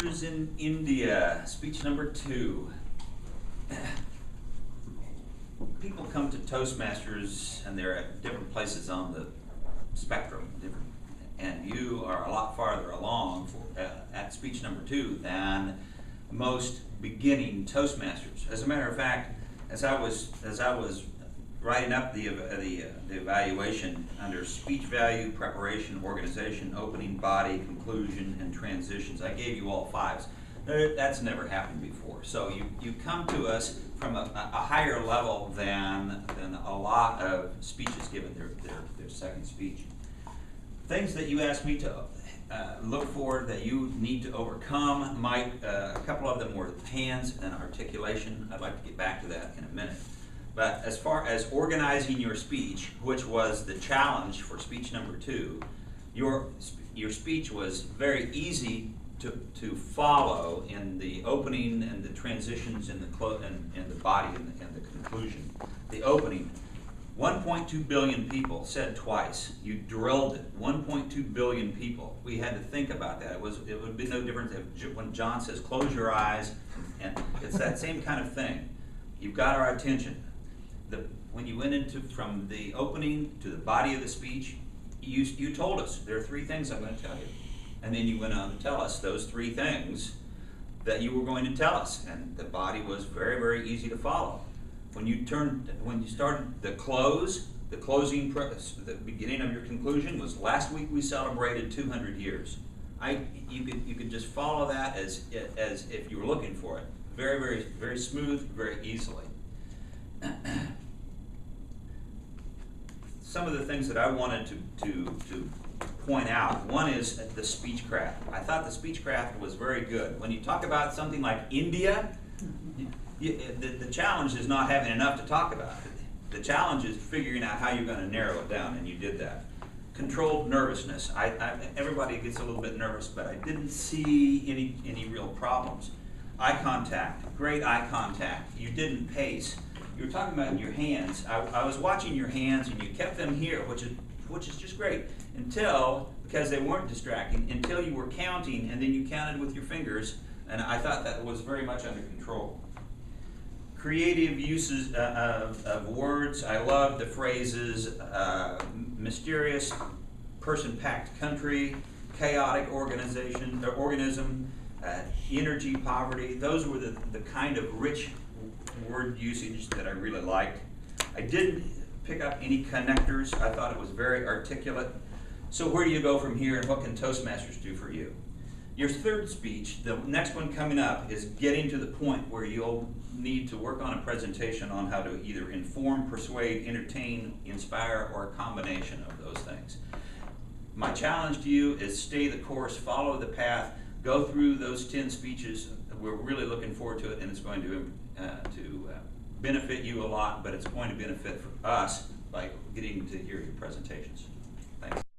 Toastmasters in India, speech number 2. People come to Toastmasters and they're at different places on the spectrum, and you are a lot farther along at speech number 2 than most beginning Toastmasters. As a matter of fact, as I was writing up the evaluation under speech value, preparation, organization, opening, body, conclusion, and transitions, I gave you all 5s. That's never happened before. So you come to us from a higher level than a lot of speeches given their second speech. Things that you asked me to look for that you need to overcome, a couple of them were hands and articulation. I'd like to get back to that in a minute. But as far as organizing your speech, which was the challenge for speech number 2, your speech was very easy to follow in the opening and the transitions and the body and the conclusion. The opening, 1.2 billion people said twice. You drilled it. 1.2 billion people. We had to think about that. It would be no different if when John says close your eyes, and it's that same kind of thing. You've got our attention. When you went into from the opening to the body of the speech, you told us there are 3 things I'm going to tell you, and then you went on to tell us those 3 things that you were going to tell us, and the body was very, very easy to follow. When you started the closing, the beginning of your conclusion was last week we celebrated 200 years. You could just follow that as if you were looking for it. Very, very, very smooth, very easily. Some of the things that I wanted to point out, one is the speechcraft. I thought the speechcraft was very good. When you talk about something like India, the challenge is not having enough to talk about. The challenge is figuring out how you're going to narrow it down, and you did that. Controlled nervousness. Everybody gets a little bit nervous, but I didn't see any real problems. Eye contact, great eye contact. You didn't pace. You were talking about your hands. I was watching your hands, and you kept them here, which is just great, because they weren't distracting, until you were counting, and then you counted with your fingers, and I thought that was very much under control. Creative uses of words. I love the phrases mysterious, person-packed country, chaotic organism, energy, poverty. Those were the kind of rich word usage that I really liked. I didn't pick up any connectors. I thought it was very articulate. So where do you go from here, and what can Toastmasters do for you? Your third speech, the next one coming up, is getting to the point where you'll need to work on a presentation on how to either inform, persuade, entertain, inspire, or a combination of those things. My challenge to you is stay the course, follow the path, go through those 10 speeches. We're really looking forward to it, and it's going to benefit you a lot, but it's going to benefit us by getting to hear your presentations.